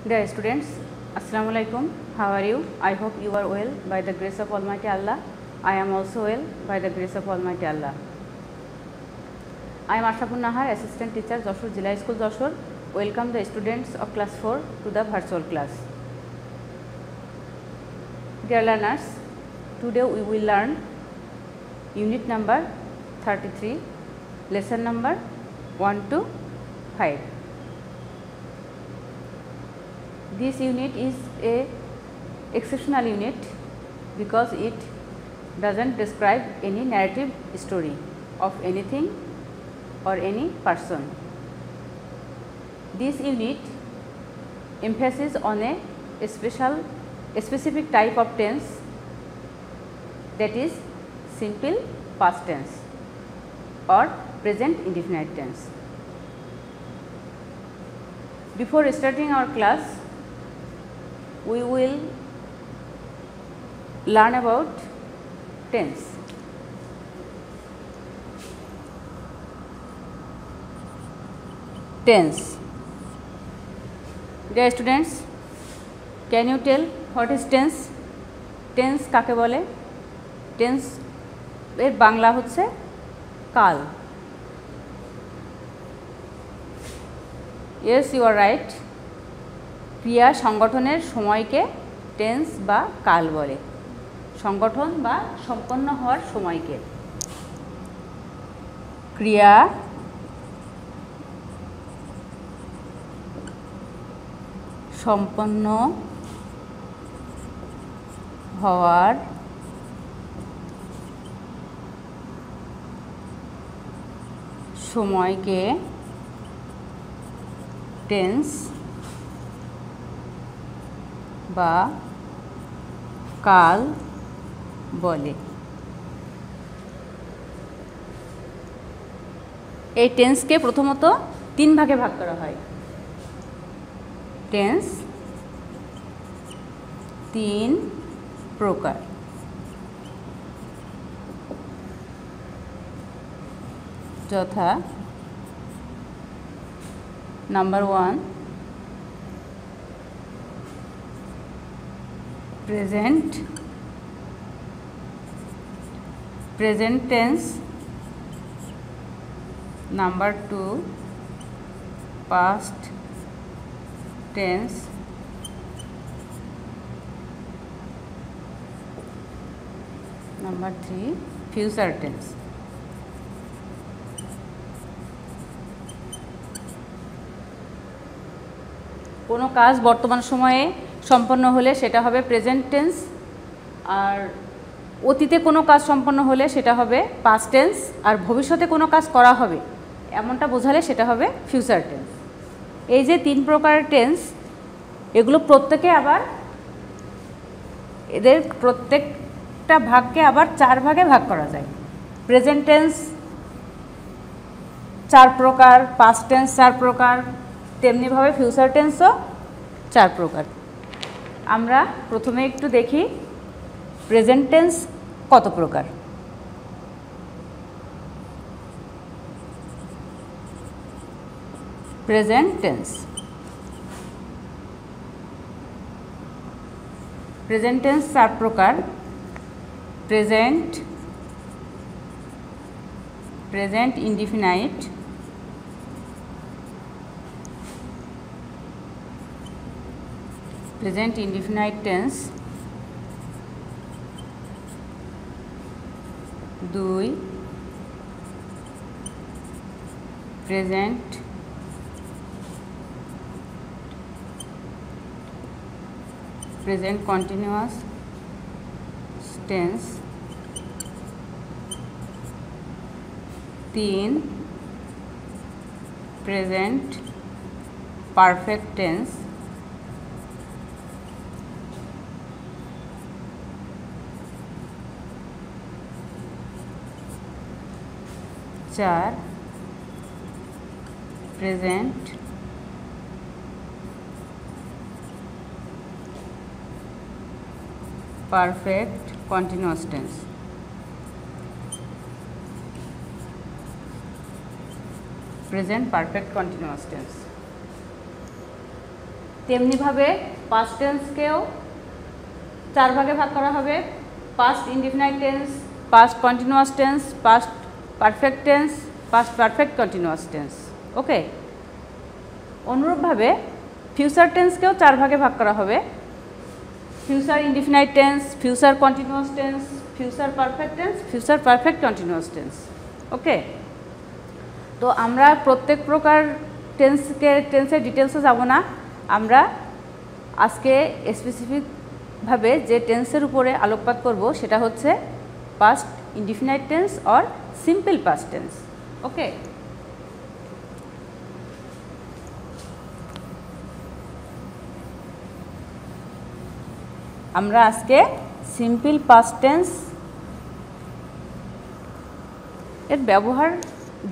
Dear students, Assalamu alaikum. How are you? I hope you are well by the grace of Almighty Allah. I am also well by the grace of Almighty Allah. I am Ashapur Nahar, Assistant Teacher, Joshore Jila School, Joshore. Welcome the students of class 4 to the virtual class. Dear learners, today we will learn unit number 33, lesson number 1 to 5. This unit is a exceptional unit because it doesn't describe any narrative story of anything or any person. This unit emphasizes on a specific type of tense, that is simple past tense or present indefinite tense. Before starting our class, we will learn about tense. Tense. Dear students, can you tell what is tense? Tense কাকে বলে? Tense এর বাংলা হচ্ছে কাল. Yes, you are right. ক্রিয়া সংগঠনের সময়কে tense বা কাল বলে, সংগঠন বা সম্পন্ন হওয়ার সময়কে। ক্রিয়া সম্পন্ন হওয়ার সময়কে টেন্স বা কাল বলে। এই টেন্সকে প্রথমত তিন ভাগে ভাগ করা হয়। টেন্স তিন প্রকার। যথা number 1 present tense, number 2 past tense, number 3 future tense. কোনো কাজ বর্তমান সময়ে সম্পন্ন হলে সেটা হবে প্রেজেন্ট টেন্স, আর অতীতে কোনো কাজ সম্পন্ন হলে সেটা হবে পাস্ট টেন্স, আর ভবিষ্যতে কোনো কাজ করা হবে এমনটা বোঝালে সেটা হবে ফিউচার টেন্স। এই যে তিন প্রকারের টেন্স, এগুলো প্রত্যেকে আবার এদের প্রত্যেকটা ভাগকে আবার চার ভাগে ভাগ করা যায়। প্রেজেন্ট টেন্স চার প্রকার, পাস্ট টেন্স চার প্রকার, তেমনিভাবে ফিউচার টেন্সও চার প্রকার। আমরা প্রথমে একটু দেখি প্রেজেন্ট টেন্স কত প্রকার। প্রেজেন্ট টেন্স চার প্রকার। Present indefinite, present indefinite tense, 2 present continuous tense, 3 present perfect tense, 4 present perfect continuous tense। present perfect continuous tense। তেমনিভাবে পাস্ট টেন্সকেও 4 ভাগে ভাগ করা হবে, past indefinite tense, past continuous tense, past perfect tense, past perfect continuous tense. Okay, অনুরূপভাবে future টেন্সকেও 4 ভাগে ভাগ করা হবে, future indefinite tense, future continuous tense, future perfect tense, future perfect continuous tense. Okay, তো আমরা প্রত্যেক প্রকার টেন্সের ডিটেলসে যাব না, আমরা আজকে স্পেসিফিকভাবে যে টেন্সের উপরে আলোকপাত করব সেটা হচ্ছে past indefinite tense or simple past tense. Okay, আমরা আজকে সিম্পল পাস্ট টেন্স এর ব্যবহার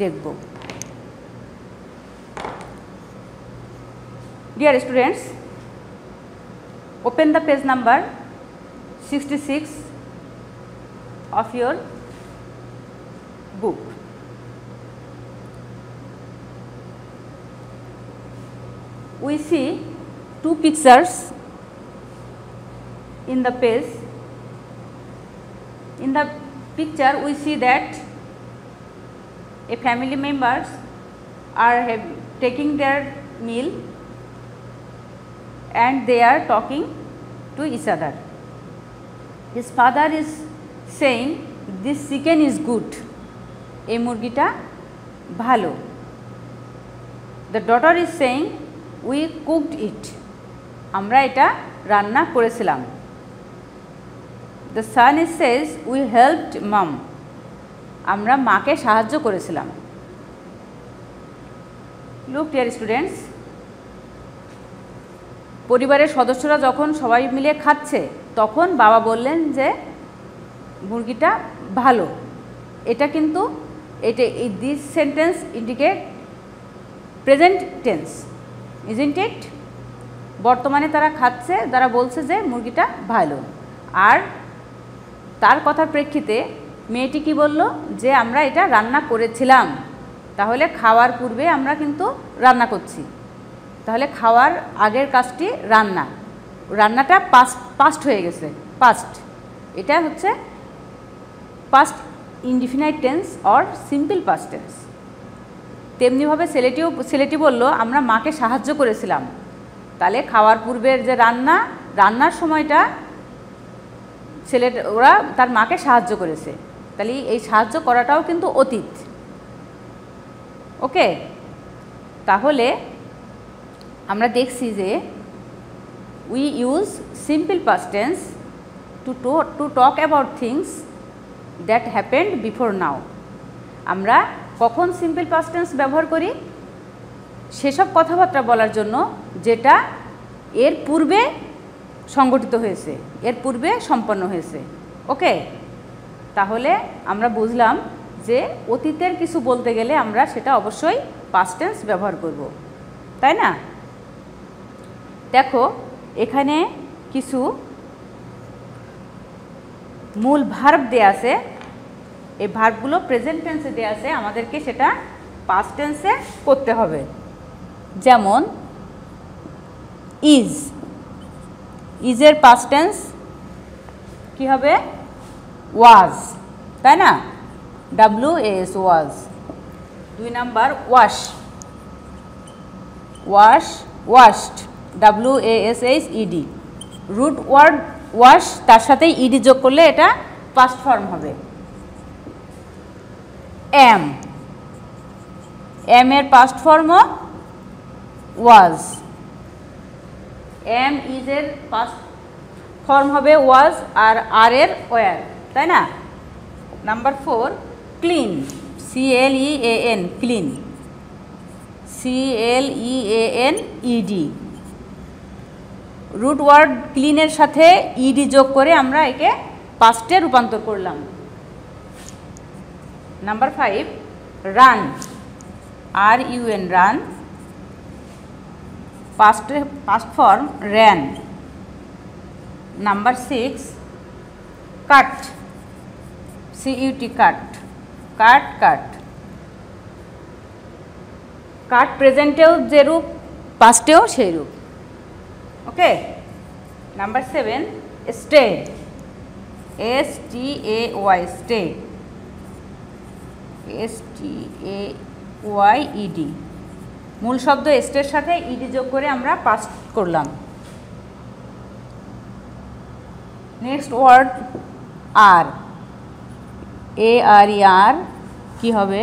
দেখব। Dear students, open the page number 66 of your book. We see 2 pictures in the page. In the picture we see that a family members are taking their meal and they are talking to each other. His father is saying this chicken is good, এই মুরগিটা ভালো। The daughter is saying we cooked it, আমরা এটা রান্না করেছিলাম। The son is says we helped mom, আমরা মাকে সাহায্য করেছিলাম। Look dear students, পরিবারের সদস্যরা যখন সবাই মিলে খাচ্ছে তখন বাবা বললেন যে মুরগিটা ভালো। এটা কিন্তু this sentence indicate present tense, isn't it? বর্তমানে তারা খাচ্ছে, তারা বলছে যে মুরগিটা ভালো। আর তার কথার প্রেক্ষিতে মেয়েটি কি বলল? যে আমরা এটা রান্না করেছিলাম। তাহলে খাওয়ার পূর্বে আমরা কিন্তু রান্না করছি, তাহলে খাওয়ার আগের কাজটি রান্না, রান্নাটা পাস্ট হয়ে গেছে, পাস্ট। এটা হচ্ছে past indefinite tense or simple past tense. তেমনিভাবে ছেলেটি বলল আমরা মাকে সাহায্য করেছিলাম, তাহলে খাওয়ার পূর্বের যে রান্নার সময়টা ওরা তার মাকে সাহায্য করেছে, তাহলে এই সাহায্য করাটাও কিন্তু অতীত। ওকে, তাহলে আমরা দেখছি যে we use simple past tends to talk about things that happened before now. আমরা কখন সিম্পল পাস্ট টেন্স ব্যবহার করি? সেসব কথাবার্তা বলার জন্য যেটা এর পূর্বে সংগঠিত হয়েছে, এর পূর্বে সম্পন্ন হয়েছে। ওকে, তাহলে আমরা বুঝলাম যে অতীতের কিছু বলতে গেলে আমরা সেটা অবশ্যই পাস্ট টেন্স ব্যবহার করব, তাই না? দেখো এখানে কিছু মূল ভার্ব দেয়া আছে, এই ভার্বগুলো প্রেজেন্ট টেন্সে দেয়া আছে, আমাদেরকে সেটা পাস্ট টেন্সে করতে হবে। যেমন ইজ, ইজের পাস্ট টেন্স কি হবে? ওয়াজ, তাই না? WAS, was. 2 number wash, wash, washed, WASHED। Root word wash, তার সাথে ইডি যোগ করলে এটা পাস্ট ফর্ম হবে। এম, এম এর পাস্ট ফর্মও ওয়াজ। এম ইজ এর পাস্ট ফর্ম হবে ওয়াজ, আর আর এর ওয়ার, তাই না? Number 4 clean, CLEAN, clean, CLEANED। Root word ক্লিনের সাথে ইডি যোগ করে আমরা একে পাস্টে রূপান্তর করলাম। Number 5 run, RUN, run, past form ran. Number 6 কাট, CUT, কাট, কাট, কাট। কাট প্রেজেন্টেও যে রূপ, পাস্টেও সেই রূপ। Okay. Number 7, stayed. S-T-A-Y, stayed. S-T-A-Y-E-D. মূল শব্দ স্টের সাথে ইডি যোগ করে আমরা পাস্ট করলাম। নেক্সট ওয়ার্ড আর, A-R-E-R, কি হবে?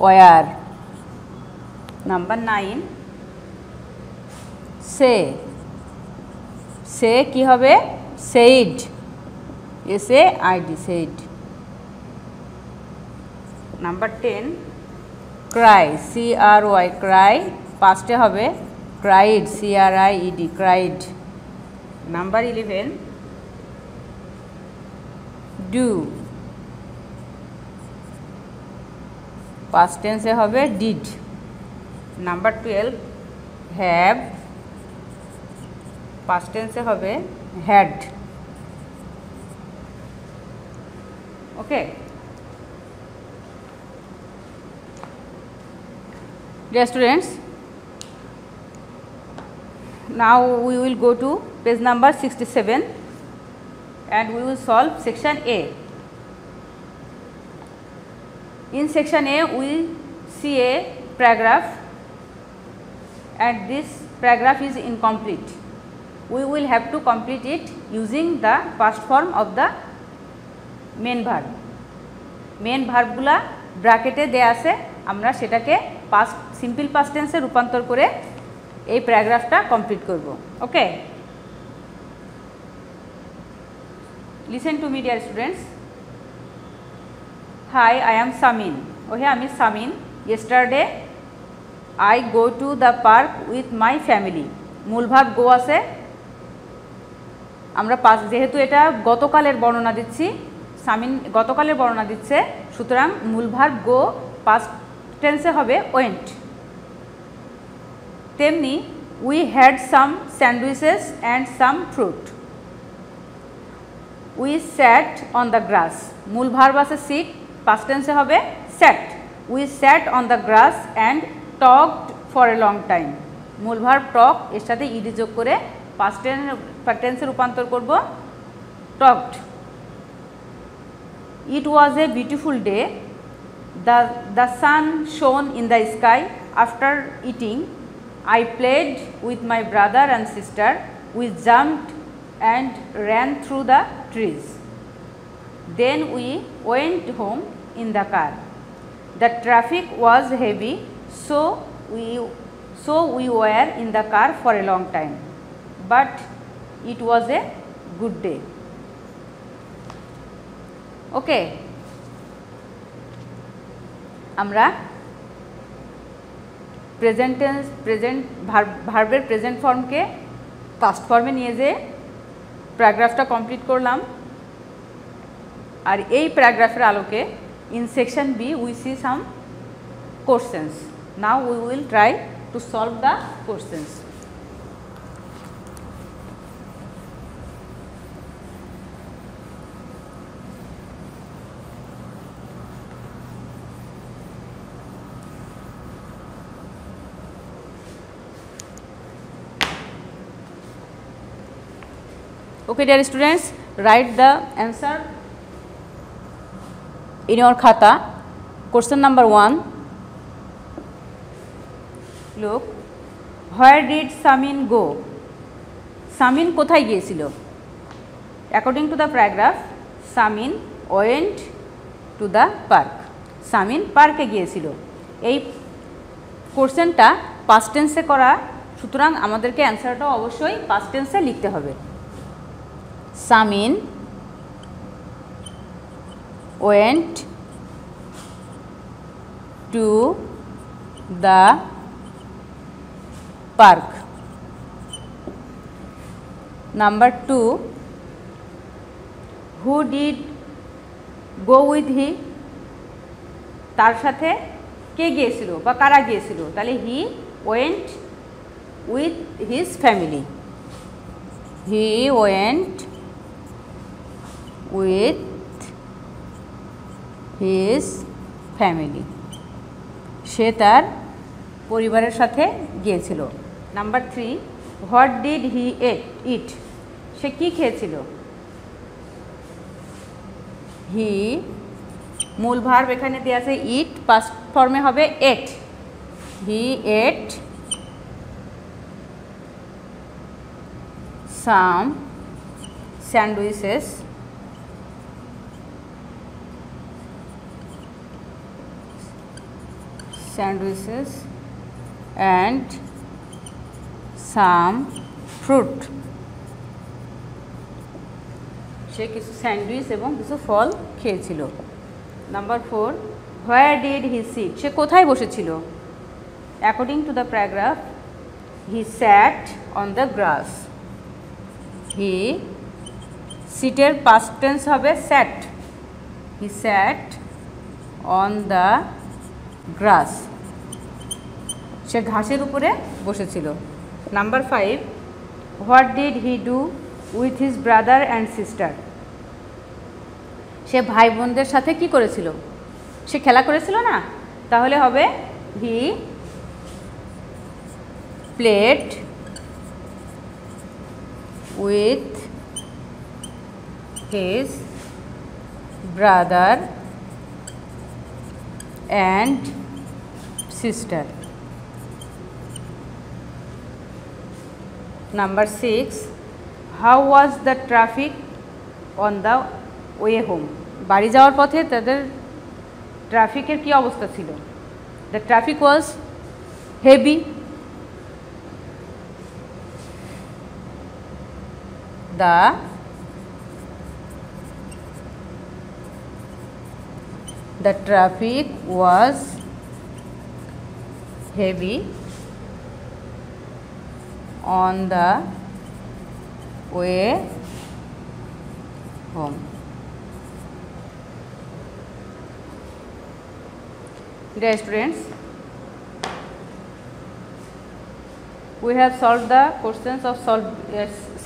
ওয়ার। নাম্বার 9, সে। সে কি হবে? Said. S-A-I-D, said. Number 10, cry. C-R-Y, cry. পাস্টে হবে cried. C-R-I-E-D, cried. Number 11, do. Past টেন্সে হবে ডিড। Number 12, have. পাস্ট টেন্সে হবে had. Okay. Dear students, now we will go to page number 67 and we will solve section A. In section A, we see a paragraph and this paragraph is incomplete. We will have to complete it using the past form of the main verb. Main verb গুলা ব্র্যাকেটে দেয়া আছে, আমরা সেটাকে past simple past টেন্সে রূপান্তর করে এই প্যারাগ্রাফটা কমপ্লিট করব। Okay, listen to me dear students. Hi, I am Samin. ওহে, আমি Samin. Yesterday I go to the park with my family. মূল ভার্ব গো আছে, আমরা যেহেতু এটা গতকালের বর্ণনা দিচ্ছি, সামিন গতকালের বর্ণনা দিচ্ছে, সুতরাং মূল ভার্ব গো পাস্ট টেন্সে হবে ওয়েন্ট। তেমনি we had some sandwiches and some fruit. We sat on the grass. মূল ভার্ব আছে সিট, পাস্ট টেন্সে হবে sat. We sat on the grass and talked for a long time. মূল verb talk, এর সাথে ইডি যোগ করে পাস্ট টেন্সে রূপান্তর করব talked. It was a beautiful day. The sun shone in the sky. After eating, I played with my brother and sister. We jumped and ran through the trees. Then we went home in the car. The traffic was heavy, so we were in the car for a long time. But it was a good day. ওকে, আমরা ভার্বের present ফর্মকে past ফর্মে নিয়ে যেয়ে প্যারাগ্রাফটা complete করলাম। আর এই প্যারাগ্রাফের আলোকে in section B we see some questions. Now we will try to solve the questions. Okay, dear students, write the answer in your khata. Question number 1. Look, where did Samin go? Samin কোথায় গিয়েছিল? According to the paragraph, Samin went to the park. Samin পার্কে গিয়েছিল। এই কোশ্চেনটা past টেন্সে করা, সুতরাং আমাদেরকে অ্যান্সারটাও অবশ্যই পাস্ট টেন্সে লিখতে হবে। Samin went to the park. Number 2, who did go with him? তার সাথে কে গিয়েছিল বা কারা গিয়েছিল? তাহলে he went with his family. He went with his family. সে তার পরিবারের সাথে গিয়েছিল। নাম্বার 3, হোয়াট ডিড হি ইট, সে কি খেয়েছিল? হি, মূল ভার্ব এখানে দেওয়া আছে ইট, পাস্ট ফর্মে হবে ate. He ate some sandwiches and some fruit, সে কিছু স্যান্ডউইচ এবং কিছু ফল খেয়েছিল। Number 4, where did he sit, সে কোথায় বসেছিল? According to the paragraph, he sat on the grass. He, সিটের পাস্ট টেন্স হবে স্যাট। হি স্যাট অন দ্য গ্রাস, সে ঘাসের উপরে বসেছিল। Number 5, what did he do with his brother and sister, সে ভাই বোনদের সাথে কি করেছিল? সে খেলা করেছিল না, তাহলে হবে he played with his brother and sister. Number 6, how was the traffic on the way home, বাড়ি যাওয়ার পথে তাদের ট্রাফিকের কি অবস্থা ছিল? The traffic was heavy. The traffic was heavy on the way home. Dear students, we have solved the questions of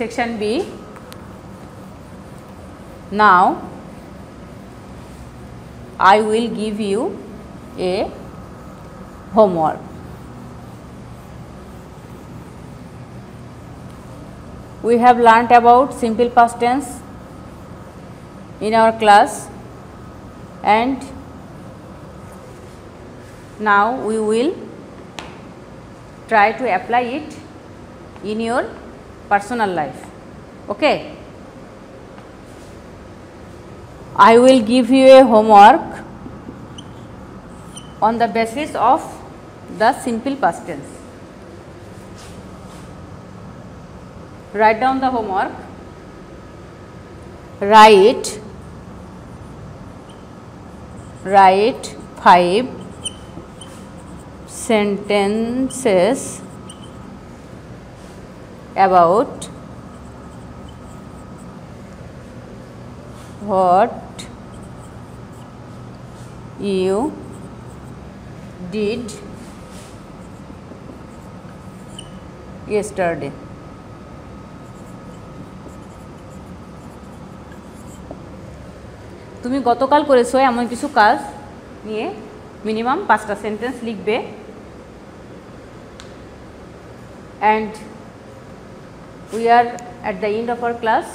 section B. Now I will give you a homework. We have learnt about simple past tense in our class, and now we will try to apply it in your personal life. Okay, I will give you a homework on the basis of the simple past tense. Write down the homework. Write 5 sentences about what you did yesterday. তুমি গতকাল করেছো এমন কিছু কাজ নিয়ে minimum 5টা sentence লিখবে। And we are at the end of our class.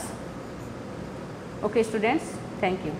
Okay students, thank you.